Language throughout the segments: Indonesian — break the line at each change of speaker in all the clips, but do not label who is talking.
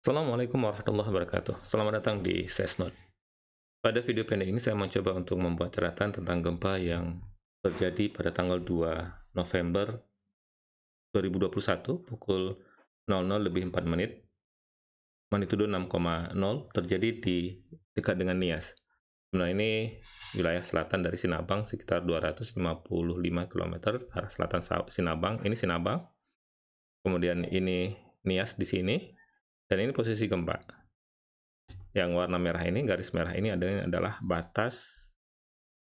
Assalamualaikum warahmatullahi wabarakatuh. Selamat datang di Sesnode. Pada video pendek ini saya mencoba untuk membuat catatan tentang gempa yang terjadi pada tanggal 2 November 2021 pukul 00:04 magnitudo 6,0 terjadi di dekat dengan Nias. Nah, ini wilayah selatan dari Sinabang sekitar 255 km arah selatan Sinabang. Ini Sinabang. Kemudian ini Nias di sini dan ini posisi gempa. Yang warna merah ini, garis merah ini adalah batas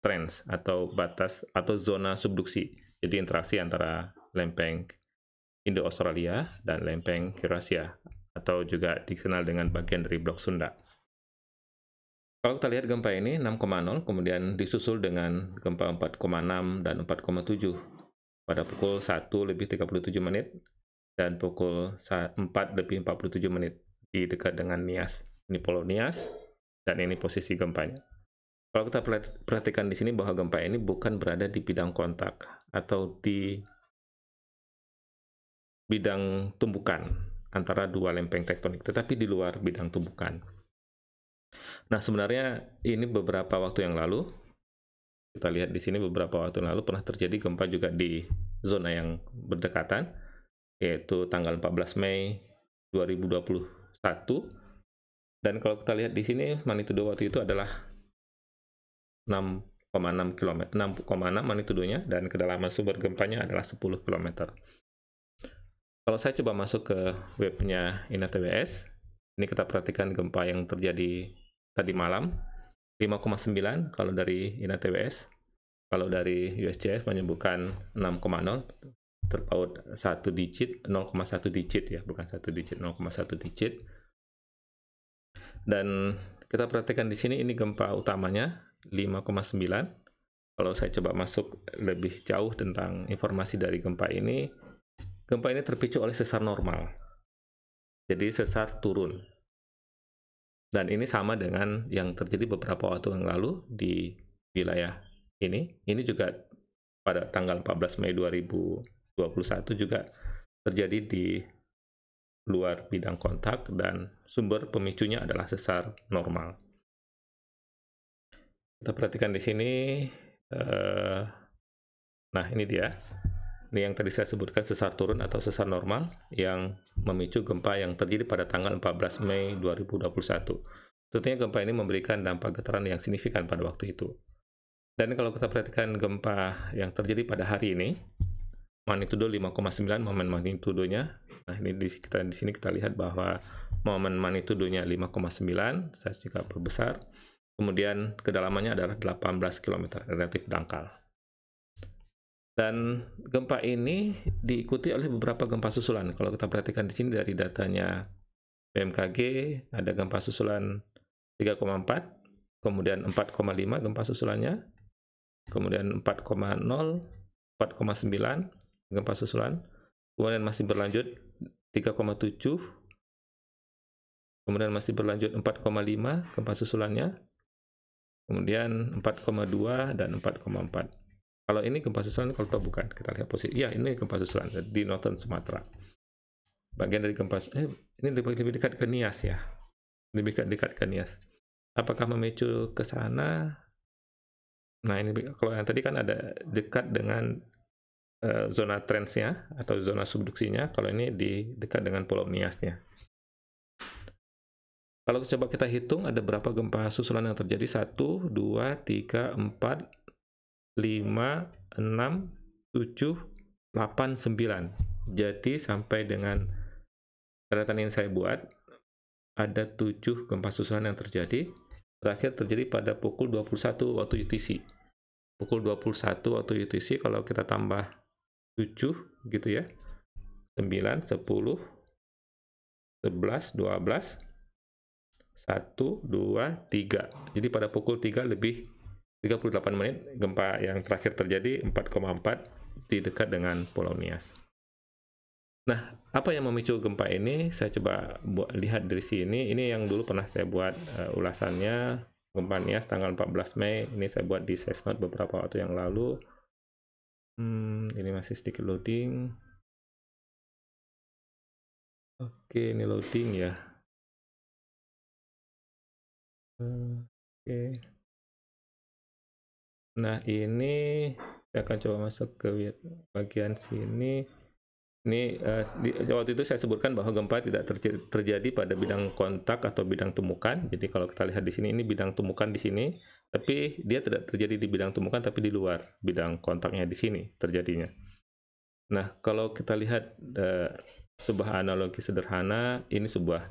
trends atau batas atau zona subduksi. Jadi interaksi antara lempeng Indo-Australia dan lempeng Eurasia atau juga dikenal dengan bagian dari blok Sunda. Kalau kita lihat gempa ini 6,0 kemudian disusul dengan gempa 4,6 dan 4,7 pada pukul 1:37 dan pukul 4:47 di dekat dengan Nias. Ini Pulau Nias dan ini posisi gempanya. Kalau kita perhatikan di sini bahwa gempa ini bukan berada di bidang kontak atau di bidang tumbukan antara dua lempeng tektonik, tetapi di luar bidang tumbukan. Nah, sebenarnya ini beberapa waktu yang lalu, kita lihat di sini beberapa waktu yang lalu pernah terjadi gempa juga di zona yang berdekatan, yaitu tanggal 14 Mei 2021. Dan kalau kita lihat di sini magnitudo waktu itu adalah 6,6 km, 6,6 magnitudonya, dan kedalaman sumber gempanya adalah 10 km. Kalau saya coba masuk ke webnya INATWS, ini kita perhatikan gempa yang terjadi tadi malam, 5,9 kalau dari INATWS. Kalau dari USGS menyebutkan 6,0, terpaut 1 digit, 0,1 digit ya, bukan 1 digit, 0,1 digit. Dan kita perhatikan di sini ini gempa utamanya 5,9. Kalau saya coba masuk lebih jauh tentang informasi dari gempa ini terpicu oleh sesar normal. Jadi sesar turun. Dan ini sama dengan yang terjadi beberapa waktu yang lalu di wilayah ini. Ini juga pada tanggal 14 Mei 2021 juga terjadi di luar bidang kontak dan sumber pemicunya adalah sesar normal. Kita perhatikan di sini, nah ini dia. Ini yang tadi saya sebutkan sesar turun atau sesar normal yang memicu gempa yang terjadi pada tanggal 14 Mei 2021. Tentunya gempa ini memberikan dampak getaran yang signifikan pada waktu itu. Dan kalau kita perhatikan gempa yang terjadi pada hari ini, magnitudo 5,9 momen magnitudonya. Nah, ini di sini kita lihat bahwa momen magnitudonya 5,9, saya juga perbesar. Kemudian kedalamannya adalah 18 km, relatif dangkal. Dan gempa ini diikuti oleh beberapa gempa susulan. Kalau kita perhatikan di sini dari datanya BMKG, ada gempa susulan 3,4, kemudian 4,5 gempa susulannya, kemudian 4,0, 4,9 gempa susulan, kemudian masih berlanjut 3,7, kemudian masih berlanjut 4,5 gempa susulannya, kemudian 4,2 dan 4,4. Kalau ini gempa susulan, kalau tahu bukan, kita lihat posisi. Ya, ini gempa susulan di Northern Sumatera. Bagian dari gempa, ini lebih dekat ke Nias ya, lebih dekat ke Nias. Apakah memicu ke sana? Nah, ini kalau yang tadi kan ada dekat dengan zona trendsnya atau zona subduksinya. Kalau ini di dekat dengan Pulau Niasnya. Kalau coba kita hitung ada berapa gempa susulan yang terjadi? 1, 2, 3, 4, 5, 6, 7, 8, 9. Jadi sampai dengan catatan yang saya buat ada 7 gempa susulan yang terjadi. Terakhir terjadi pada pukul 21 waktu UTC. Pukul 21 waktu UTC kalau kita tambah 7 gitu ya. 9, 10, 11, 12, 1, 2, 3. Jadi pada pukul 3 lebih 38 menit gempa yang terakhir terjadi 4,4 di dekat dengan Pulau Nias. Nah, apa yang memicu gempa ini? Saya coba lihat dari sini. Ini yang dulu pernah saya buat ulasannya gempa Nias tanggal 14 Mei. Ini saya buat di Sesnode beberapa waktu yang lalu. Ini masih sedikit loading. Oke, ini loading ya. Oke. Nah, ini saya akan coba masuk ke bagian sini. Ini waktu itu saya sebutkan bahwa gempa tidak terjadi pada bidang kontak atau bidang tumbukan. Jadi kalau kita lihat di sini, ini bidang tumbukan di sini, tapi dia tidak terjadi di bidang tumbukan, tapi di luar bidang kontaknya di sini terjadinya. Nah, kalau kita lihat sebuah analogi sederhana, ini sebuah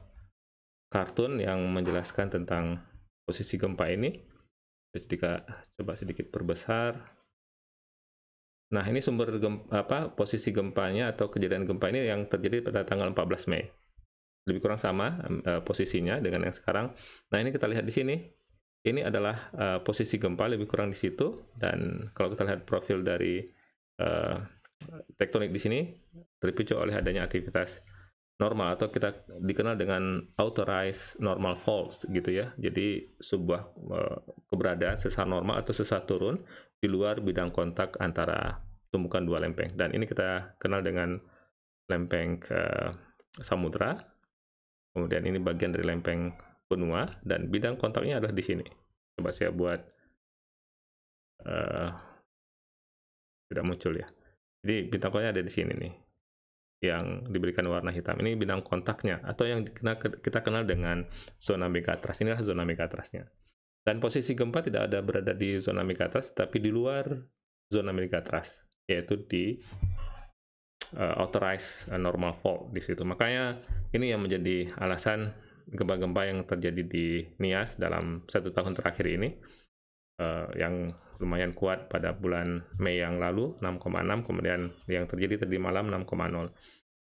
kartun yang menjelaskan tentang posisi gempa ini. Jika coba sedikit perbesar. Nah, ini sumber posisi gempanya atau kejadian gempa ini yang terjadi pada tanggal 14 Mei. Lebih kurang sama posisinya dengan yang sekarang. Nah, ini kita lihat di sini. Ini adalah posisi gempa lebih kurang di situ, dan kalau kita lihat profil dari tektonik di sini terpicu oleh adanya aktivitas normal atau kita dikenal dengan authorized normal faults gitu ya. Jadi sebuah keberadaan sesar normal atau sesar turun di luar bidang kontak antara tumbukan dua lempeng, dan ini kita kenal dengan lempeng samudra. Kemudian ini bagian dari lempeng benua, dan bidang kontaknya adalah di sini. Coba saya buat tidak muncul ya. Jadi bidang kontaknya ada di sini nih, yang diberikan warna hitam. Ini bidang kontaknya, atau yang kita kenal dengan zona megatrust. Inilah zona megatrustnya. Dan posisi gempa tidak ada berada di zona megatrust, tapi di luar zona megatrust, yaitu di authorized normal fault di situ. Makanya ini yang menjadi alasan gempa-gempa yang terjadi di Nias dalam 1 tahun terakhir ini, yang lumayan kuat pada bulan Mei yang lalu 6,6, kemudian yang terjadi tadi malam 6,0.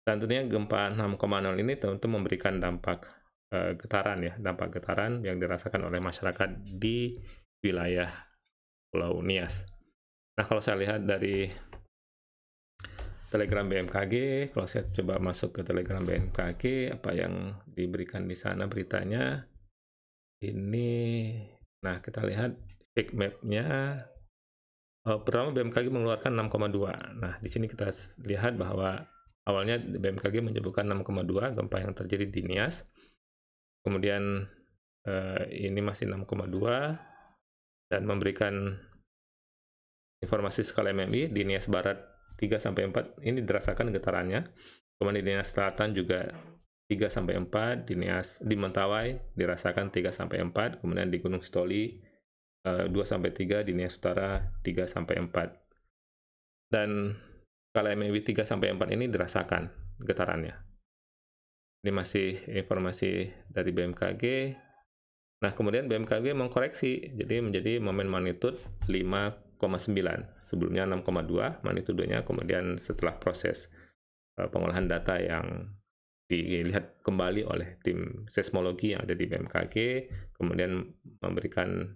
Dan tentunya gempa 6,0 ini tentu memberikan dampak getaran ya, dampak getaran yang dirasakan oleh masyarakat di wilayah Pulau Nias. Nah, kalau saya lihat dari Telegram BMKG, kalau saya coba masuk ke Telegram BMKG, apa yang diberikan di sana beritanya ini. Nah, kita lihat heat map-nya. Pertama BMKG mengeluarkan 6,2. Nah, di sini kita lihat bahwa awalnya BMKG menyebutkan 6,2 gempa yang terjadi di Nias. Kemudian ini masih 6,2 dan memberikan informasi skala MMI di Nias Barat 3-4 ini dirasakan getarannya. Kemudian di Nias Selatan juga 3-4, di Mentawai dirasakan 3-4, kemudian di Gunung Sitoli 2-3, di Nias Utara 3-4. Dan skala MMI 3-4 ini dirasakan getarannya. Ini masih informasi dari BMKG. Nah, kemudian BMKG mengkoreksi, jadi menjadi momen magnitude 5,9. Sebelumnya 6,2 magnitudenya, kemudian setelah proses pengolahan data yang dilihat kembali oleh tim seismologi yang ada di BMKG, kemudian memberikan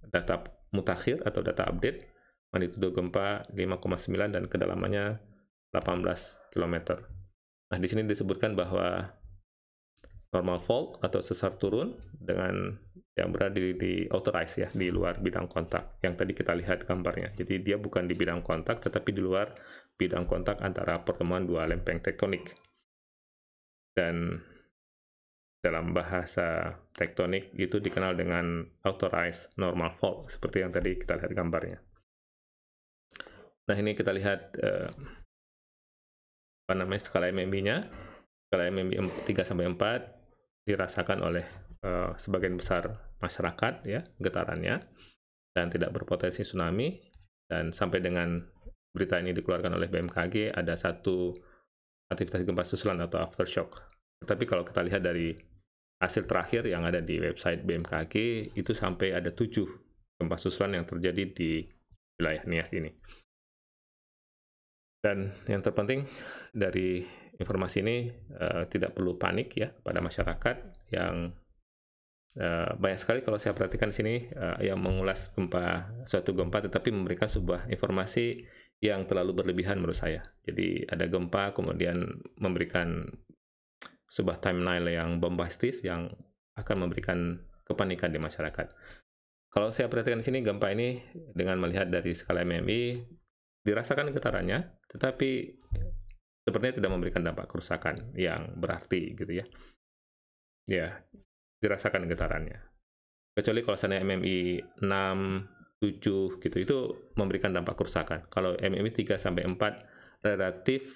data mutakhir atau data update, magnitudo gempa 5,9 dan kedalamannya 18 km. Nah, di sini disebutkan bahwa normal fault atau sesar turun dengan yang berada di authorized ya, di luar bidang kontak yang tadi kita lihat gambarnya. Jadi dia bukan di bidang kontak tetapi di luar bidang kontak antara pertemuan dua lempeng tektonik. Dan dalam bahasa tektonik itu dikenal dengan authorized normal fault seperti yang tadi kita lihat gambarnya. Nah, ini kita lihat skala MMI-nya. Skala MMI 3-4 dirasakan oleh sebagian besar masyarakat ya, getarannya, dan tidak berpotensi tsunami. Dan sampai dengan berita ini dikeluarkan oleh BMKG ada satu aktivitas gempa susulan atau aftershock. Tetapi kalau kita lihat dari hasil terakhir yang ada di website BMKG, itu sampai ada 7 gempa susulan yang terjadi di wilayah Nias ini. Dan yang terpenting dari informasi ini, tidak perlu panik ya pada masyarakat yang banyak sekali kalau saya perhatikan di sini yang mengulas suatu gempa tetapi memberikan sebuah informasi yang terlalu berlebihan menurut saya. Jadi ada gempa kemudian memberikan sebuah timeline yang bombastis yang akan memberikan kepanikan di masyarakat. Kalau saya perhatikan di sini gempa ini dengan melihat dari skala MMI dirasakan getarannya, tetapi sepertinya tidak memberikan dampak kerusakan yang berarti gitu ya. Ya, dirasakan getarannya. Kecuali kalau seandainya MMI 6, 7 gitu, itu memberikan dampak kerusakan. Kalau MMI 3 sampai 4 relatif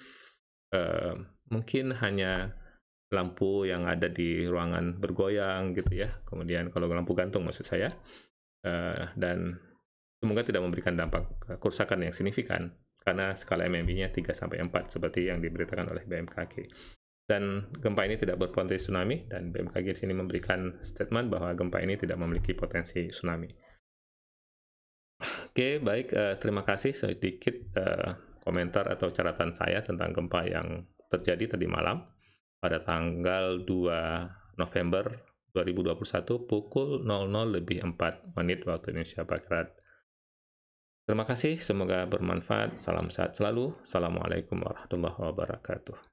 mungkin hanya lampu yang ada di ruangan bergoyang gitu ya. Kemudian kalau lampu gantung maksud saya, dan semoga tidak memberikan dampak kerusakan yang signifikan karena skala MMI-nya 3 sampai 4 seperti yang diberitakan oleh BMKG. Dan gempa ini tidak berpotensi tsunami, dan BMKG di sini memberikan statement bahwa gempa ini tidak memiliki potensi tsunami. Oke, baik, terima kasih sedikit komentar atau catatan saya tentang gempa yang terjadi tadi malam pada tanggal 2 November 2021 pukul 00:04 waktu Indonesia Barat. Terima kasih, semoga bermanfaat. Salam sehat selalu. Assalamualaikum warahmatullahi wabarakatuh.